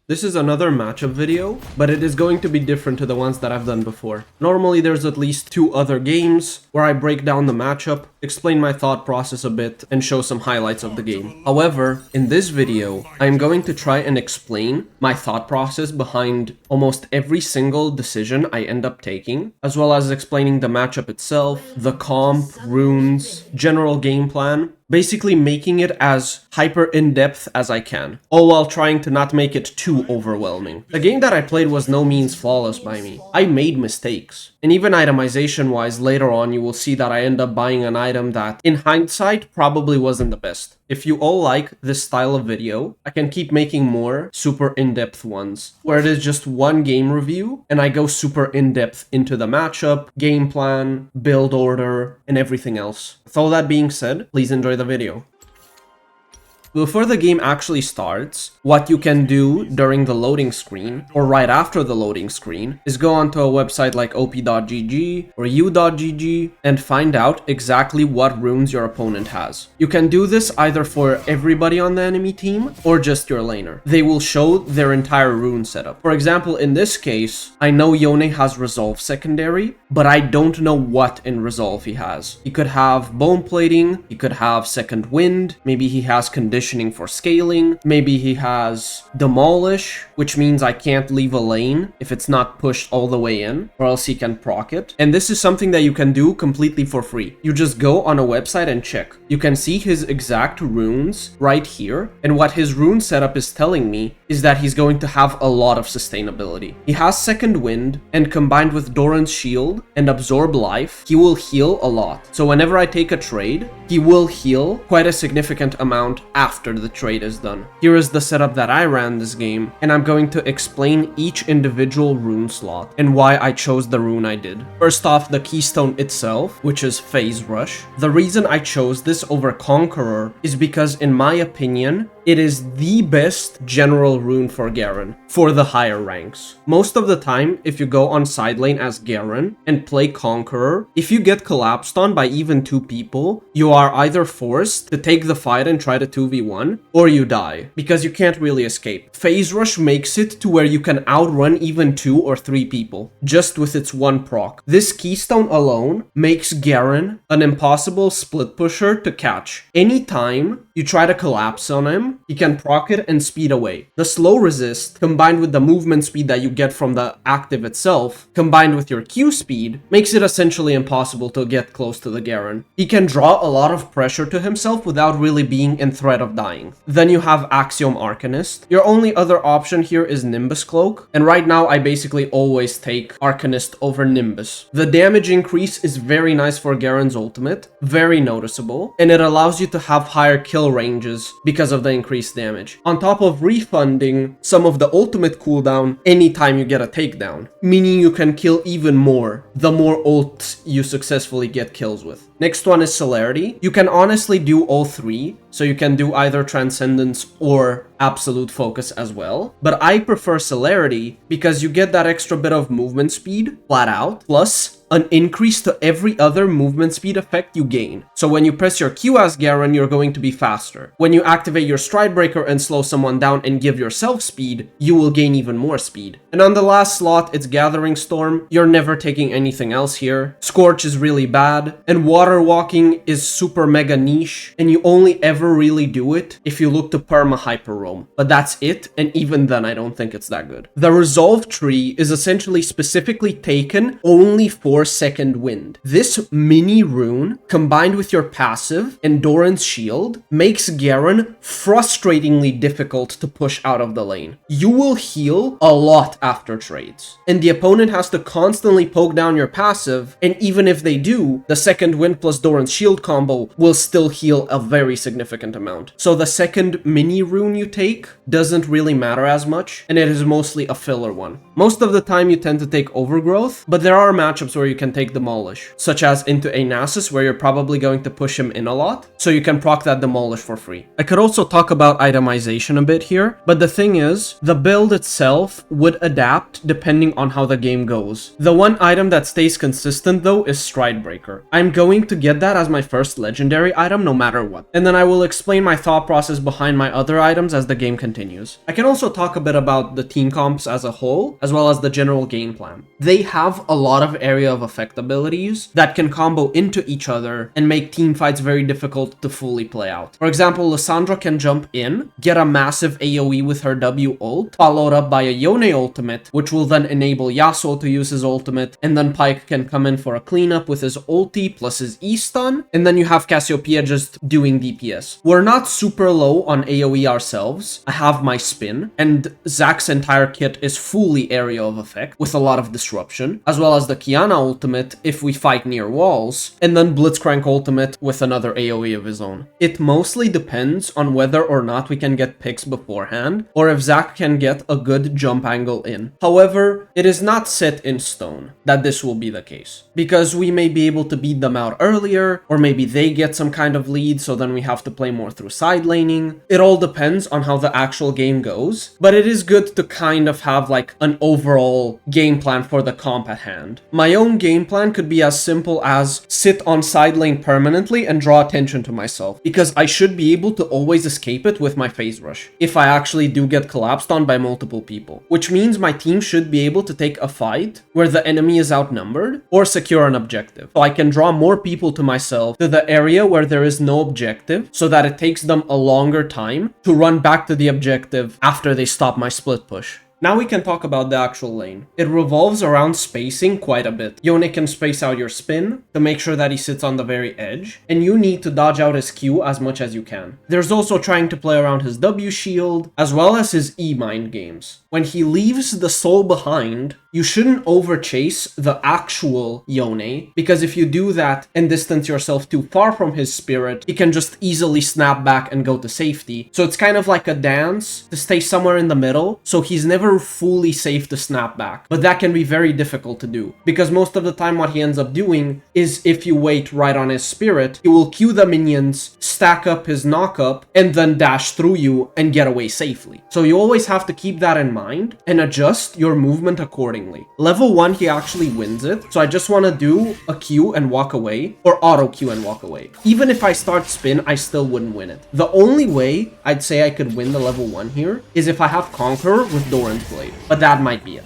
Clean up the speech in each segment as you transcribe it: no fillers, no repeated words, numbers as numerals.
This is another matchup video, but it is going to be different to the ones that I've done before. Normally there's at least 2 other games where I break down the matchup, explain my thought process a bit, and show some highlights of the game. However, in this video, I'm going to try and explain my thought process behind almost every single decision I end up taking, as well as explaining the matchup itself, the comp, runes, general game plan, basically making it as hyper in-depth as I can, all while trying to not make it too overwhelming. The game that I played was no means flawless by me. I made mistakes. And even itemization-wise, later on you will see that I end up buying an item that, in hindsight, probably wasn't the best. If you all like this style of video, I can keep making more super in-depth ones, where it is just one game review, and I go super in-depth into the matchup, game plan, build order, and everything else. With all that being said, please enjoy the video. Before the game actually starts, what you can do during the loading screen, or right after the loading screen, is go onto a website like op.gg or u.gg and find out exactly what runes your opponent has. You can do this either for everybody on the enemy team or just your laner. They will show their entire rune setup. For example, in this case, I know Yone has Resolve secondary, but I don't know what in Resolve he has. He could have Bone Plating, he could have Second Wind, maybe he has Conditioning for scaling, maybe he has Demolish, which means I can't leave a lane if it's not pushed all the way in, or else he can proc it. And this is something that you can do completely for free. You just go on a website and check. You can see his exact runes right here, and what his rune setup is telling me is that he's going to have a lot of sustainability. He has Second Wind, and combined with Doran's Shield and Absorb Life, he will heal a lot. So whenever I take a trade, he will heal quite a significant amount after the trade is done. Here is the setup that I ran this game, and I'm going to explain each individual rune slot and why I chose the rune I did. First off, the keystone itself, which is Phase Rush. The reason I chose this over Conqueror is because, in my opinion, it is the best general rune for Garen, for the higher ranks. Most of the time, if you go on side lane as Garen and play Conqueror, if you get collapsed on by even 2 people, you are either forced to take the fight and try to 2v1, or you die, because you can't really escape. Phase Rush makes it to where you can outrun even 2 or 3 people, just with its one proc. This keystone alone makes Garen an impossible split pusher to catch. Anytime you try to collapse on him, he can proc it and speed away. The slow resist, combined with the movement speed that you get from the active itself, combined with your Q speed, makes it essentially impossible to get close to the Garen. He can draw a lot of pressure to himself without really being in threat of dying. Then you have Axiom Arcanist. Your only other option here is Nimbus Cloak, and right now I basically always take Arcanist over Nimbus. The damage increase is very nice for Garen's ultimate, very noticeable, and it allows you to have higher kill ranges because of the increased damage, on top of refunding some of the ultimate cooldown anytime you get a takedown, meaning you can kill even more the more ults you successfully get kills with. Next one is Celerity. You can honestly do all 3, so you can do either Transcendence or Absolute Focus as well, but I prefer Celerity because you get that extra bit of movement speed flat out, plus an increase to every other movement speed effect you gain. So when you press your Q as Garen, you're going to be faster. When you activate your Stride Breaker and slow someone down and give yourself speed, you will gain even more speed. And on the last slot, it's Gathering Storm. You're never taking anything else here. Scorch is really bad, and Water Walking is super mega niche, and you only ever really do it if you look to perma hyper roam. But that's it, and even then I don't think it's that good. The Resolve tree is essentially specifically taken only for Second Wind. This mini rune, combined with your passive and Doran's Shield, makes Garen frustratingly difficult to push out of the lane. You will heal a lot after trades, and the opponent has to constantly poke down your passive, and even if they do, the Second Wind plus Doran's Shield combo will still heal a very significant amount. So the second mini rune you take doesn't really matter as much, and it is mostly a filler one. Most of the time you tend to take Overgrowth, but there are matchups where you can take Demolish, such as into a Nasus where you're probably going to push him in a lot, so you can proc that Demolish for free. I could also talk about itemization a bit here, but the thing is, the build itself would adapt depending on how the game goes. The one item that stays consistent though is Stride Breaker. I'm going to get that as my first legendary item no matter what, and then I will explain my thought process behind my other items as as the game continues. I can also talk a bit about the team comps as a whole, as well as the general game plan. They have a lot of area of effect abilities that can combo into each other and make team fights very difficult to fully play out. For example, Lissandra can jump in, get a massive AoE with her W ult, followed up by a Yone ultimate, which will then enable Yasuo to use his ultimate, and then Pyke can come in for a cleanup with his ulti plus his E-stun, and then you have Cassiopeia just doing DPS. We're not super low on AoE ourselves. I have my spin, and Zack's entire kit is fully area of effect with a lot of disruption, as well as the Kiana ultimate if we fight near walls, and then Blitzcrank ultimate with another AoE of his own. It mostly depends on whether or not we can get picks beforehand, or if Zack can get a good jump angle in. However, it is not set in stone that this will be the case, because we may be able to beat them out earlier, or maybe they get some kind of lead, so then we have to play more through side laning. It all depends on how the actual game goes, but it is good to kind of have like an overall game plan for the comp at hand. My own game plan could be as simple as sit on side lane permanently and draw attention to myself, because I should be able to always escape it with my phase rush if I actually do get collapsed on by multiple people, which means my team should be able to take a fight where the enemy is outnumbered or secure an objective. So I can draw more people to myself to the area where there is no objective, so that it takes them a longer time to run back to the objective after they stop my split push. Now we can talk about the actual lane. It revolves around spacing quite a bit. Yone can space out your spin to make sure that he sits on the very edge, and you need to dodge out his Q as much as you can. There's also trying to play around his W shield, as well as his E mind games. When he leaves the soul behind, you shouldn't overchase the actual Yone, because if you do that and distance yourself too far from his spirit, he can just easily snap back and go to safety. So it's kind of like a dance to stay somewhere in the middle, so he's never fully safe to snap back. But that can be very difficult to do, because most of the time what he ends up doing is, if you wait right on his spirit, he will Q the minions, stack up his knock-up, and then dash through you and get away safely. So you always have to keep that in mind and adjust your movement accordingly. Level 1, he actually wins it, so I just want to do a Q and walk away, or auto Q and walk away. Even if I start spin, I still wouldn't win it. The only way I'd say I could win the level 1 here is if I have Conqueror with Doran's Blade, but that might be it.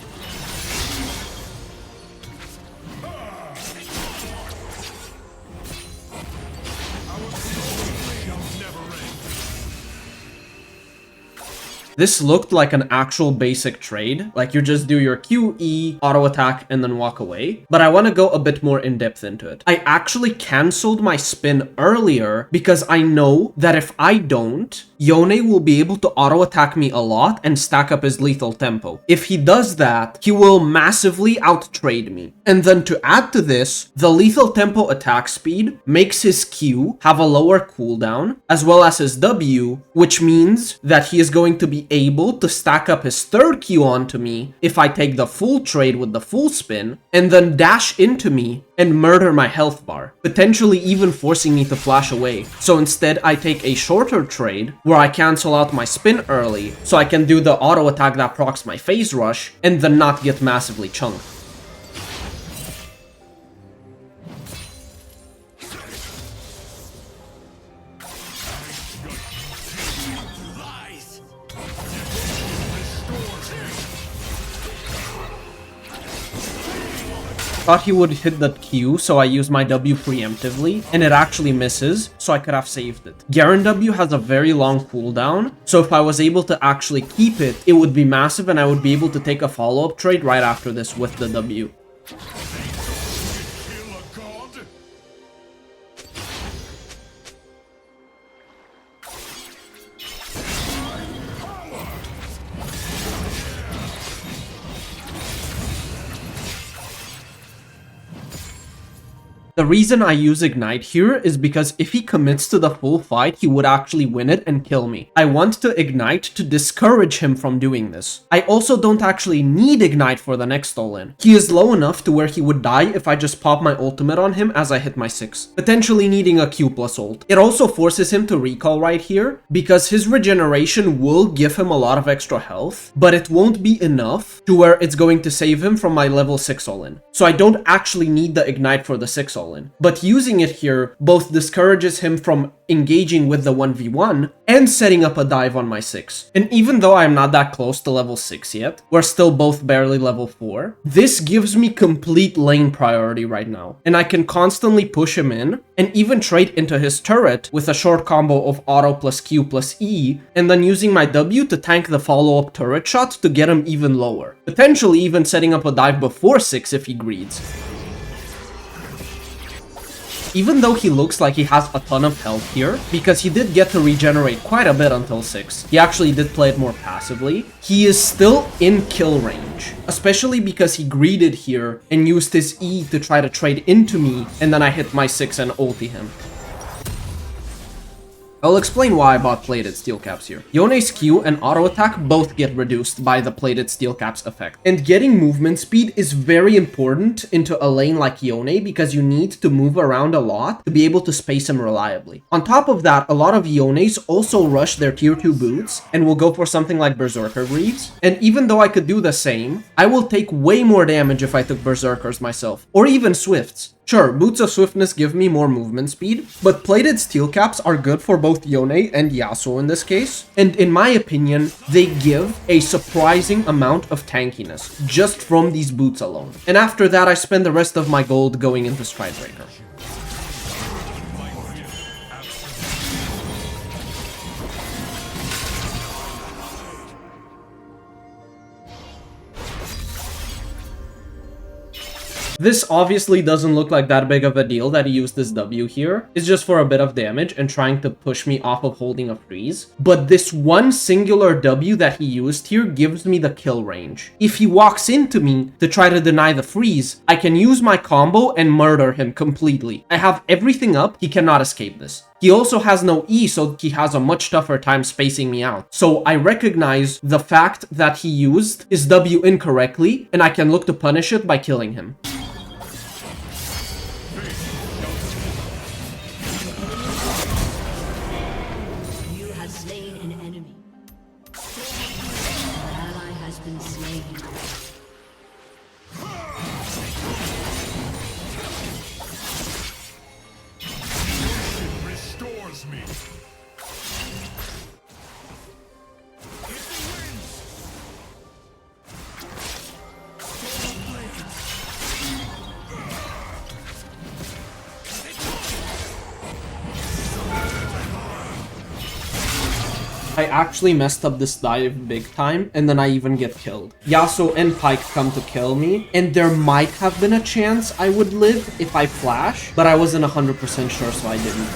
This looked like an actual basic trade, like you just do your QE, auto attack, and then walk away. But I want to go a bit more in depth into it. I actually cancelled my spin earlier because I know that if I don't, Yone will be able to auto attack me a lot and stack up his lethal tempo. If he does that, he will massively outtrade me. And then to add to this, the lethal tempo attack speed makes his Q have a lower cooldown, as well as his W, which means that he is going to be able to stack up his third Q onto me if I take the full trade with the full spin, and then dash into me and murder my health bar, potentially even forcing me to flash away. So instead, I take a shorter trade where I cancel out my spin early, so I can do the auto attack that procs my phase rush, and then not get massively chunked. Thought he would hit that Q, so I used my W preemptively, and it actually misses, so I could have saved it. Garen W has a very long cooldown, so if I was able to actually keep it, it would be massive and I would be able to take a follow-up trade right after this with the W. The reason I use Ignite here is because if he commits to the full fight, he would actually win it and kill me. I want to Ignite to discourage him from doing this. I also don't actually need Ignite for the next all-in. He is low enough to where he would die if I just pop my ultimate on him as I hit my 6, potentially needing a Q plus ult. It also forces him to recall right here, because his regeneration will give him a lot of extra health, but it won't be enough to where it's going to save him from my level 6 all-in. So I don't actually need the Ignite for the 6 all-in. sullen. But using it here both discourages him from engaging with the 1v1 and setting up a dive on my 6. And even though I'm not that close to level 6 yet, we're still both barely level 4, this gives me complete lane priority right now. And I can constantly push him in and even trade into his turret with a short combo of auto plus Q plus E, and then using my W to tank the follow-up turret shot to get him even lower. Potentially even setting up a dive before 6 if he greeds. Even though he looks like he has a ton of health here, because he did get to regenerate quite a bit until 6, he actually did play it more passively, he is still in kill range. Especially because he greeted here and used his E to try to trade into me, and then I hit my 6 and ulti him. I'll explain why I bought plated steel caps here. Yone's Q and auto attack both get reduced by the plated steel caps effect. And getting movement speed is very important into a lane like Yone because you need to move around a lot to be able to space him reliably. On top of that, a lot of Yones also rush their tier 2 boots and will go for something like Berserker Greaves. And even though I could do the same, I will take way more damage if I took Berserkers myself, or even Swifts. Sure, Boots of Swiftness give me more movement speed, but plated steel caps are good for both Yone and Yasuo in this case, and in my opinion, they give a surprising amount of tankiness just from these boots alone. And after that, I spend the rest of my gold going into Stridebreaker. This obviously doesn't look like that big of a deal that he used this W here. It's just for a bit of damage and trying to push me off of holding a freeze. But this one singular W that he used here gives me the kill range. If he walks into me to try to deny the freeze, I can use my combo and murder him completely. I have everything up, he cannot escape this. He also has no E, so he has a much tougher time spacing me out. So I recognize the fact that he used his W incorrectly, and I can look to punish it by killing him. I actually messed up this dive big time, and then I even get killed. Yasuo and Pyke come to kill me, and there might have been a chance I would live if I flash, but I wasn't 100% sure, so I didn't.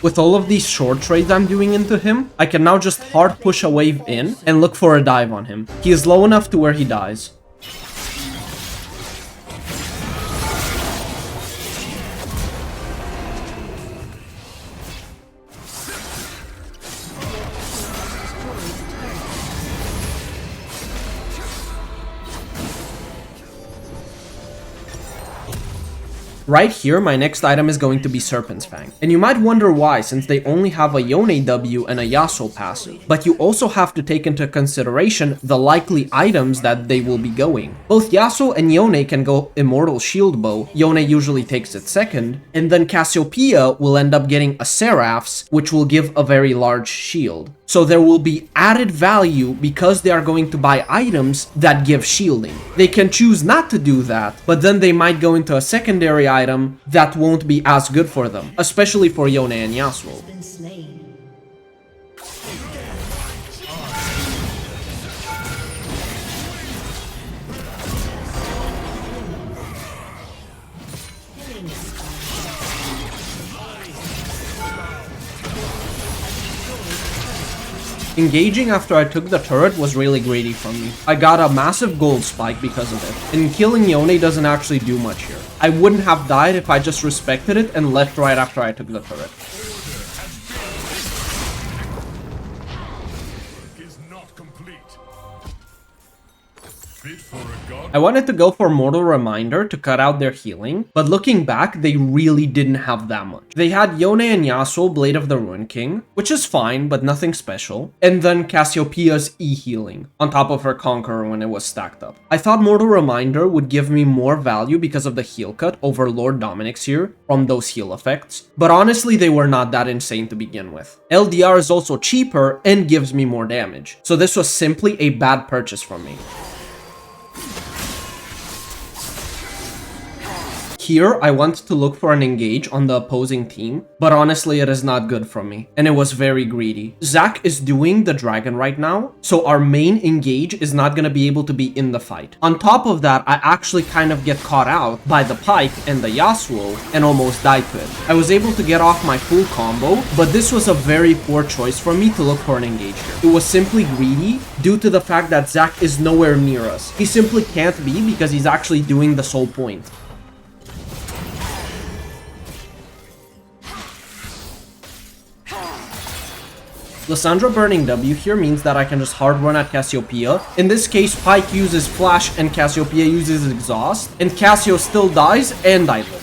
With all of these short trades I'm doing into him, I can now just hard push a wave in and look for a dive on him. He is low enough to where he dies. Right here, my next item is going to be Serpent's Fang. And you might wonder why, since they only have a Yone W and a Yasuo passive. But you also have to take into consideration the likely items that they will be going. Both Yasuo and Yone can go Immortal Shield Bow. Yone usually takes it second. And then Cassiopeia will end up getting a Seraph's, which will give a very large shield. So there will be added value because they are going to buy items that give shielding. They can choose not to do that, but then they might go into a secondary item that won't be as good for them, especially for Yone and Yasuo. Engaging after I took the turret was really greedy from me. I got a massive gold spike because of it, and killing Yone doesn't actually do much here. I wouldn't have died if I just respected it and left right after I took the turret. I wanted to go for Mortal Reminder to cut out their healing, but looking back, they really didn't have that much. They had Yone and Yasuo Blade of the Rune King, which is fine, but nothing special, and then Cassiopeia's E-healing, on top of her Conqueror when it was stacked up. I thought Mortal Reminder would give me more value because of the heal cut over Lord Dominic's here, from those heal effects, but honestly they were not that insane to begin with. LDR is also cheaper and gives me more damage, so this was simply a bad purchase from me. Here, I want to look for an engage on the opposing team, but honestly, it is not good from me, and it was very greedy. Zac is doing the dragon right now, so our main engage is not gonna be able to be in the fight. On top of that, I actually kind of get caught out by the Pyke and the Yasuo, and almost died to it. I was able to get off my full combo, but this was a very poor choice for me to look for an engage here. It was simply greedy, due to the fact that Zac is nowhere near us. He simply can't be because he's actually doing the sole point. Lissandra burning W here means that I can just hard run at Cassiopeia. In this case, Pyke uses Flash and Cassiopeia uses Exhaust, and Cassio still dies and I live.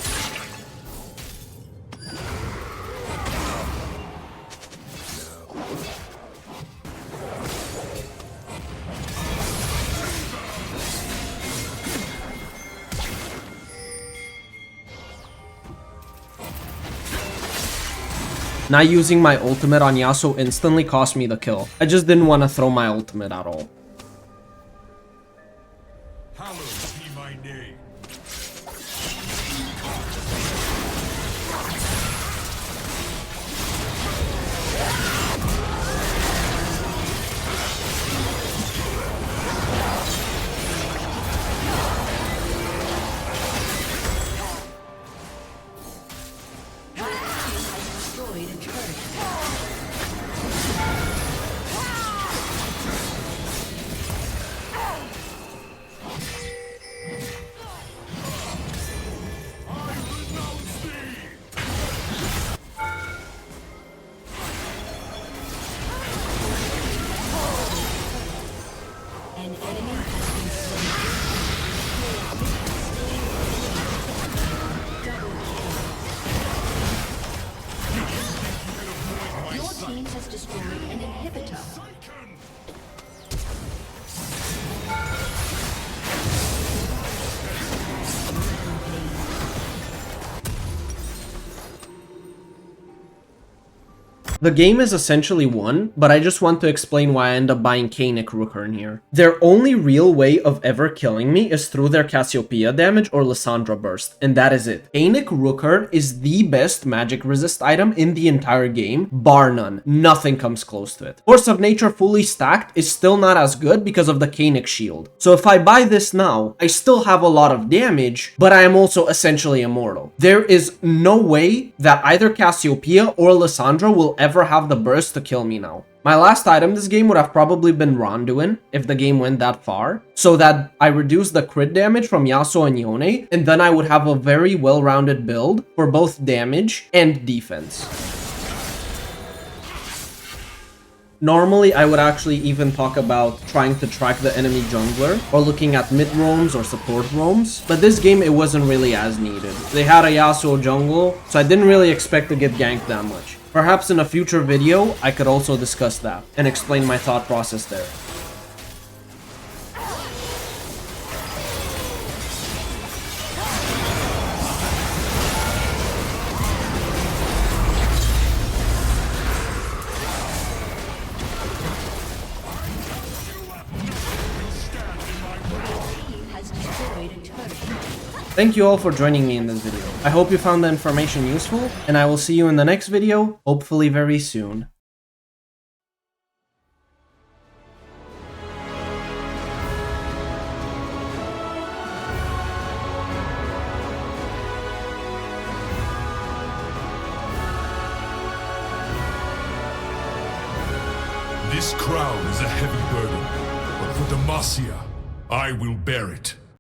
Not using my ultimate on Yasuo instantly cost me the kill. I just didn't want to throw my ultimate at all. Hallowed be my name. The game is essentially won, but I just want to explain why I end up buying Kaenic Rukern here. Their only real way of ever killing me is through their Cassiopeia damage or Lissandra burst, and that is it. Kaenic Rukern is the best magic resist item in the entire game, bar none. Nothing comes close to it. Force of Nature fully stacked is still not as good because of the Kaenic shield. So if I buy this now, I still have a lot of damage, but I am also essentially immortal. There is no way that either Cassiopeia or Lissandra will ever have the burst to kill me now. My last item this game would have probably been Ronduin if the game went that far, so that I reduce the crit damage from Yasuo and Yone, and then I would have a very well-rounded build for both damage and defense. Normally, I would actually even talk about trying to track the enemy jungler or looking at mid roams or support roams, but this game it wasn't really as needed. They had a Yasuo jungle, so I didn't really expect to get ganked that much. Perhaps in a future video, I could also discuss that and explain my thought process there. Thank you all for joining me in this video. I hope you found the information useful, and I will see you in the next video, hopefully very soon. This crown is a heavy burden, but for Demacia, I will bear it.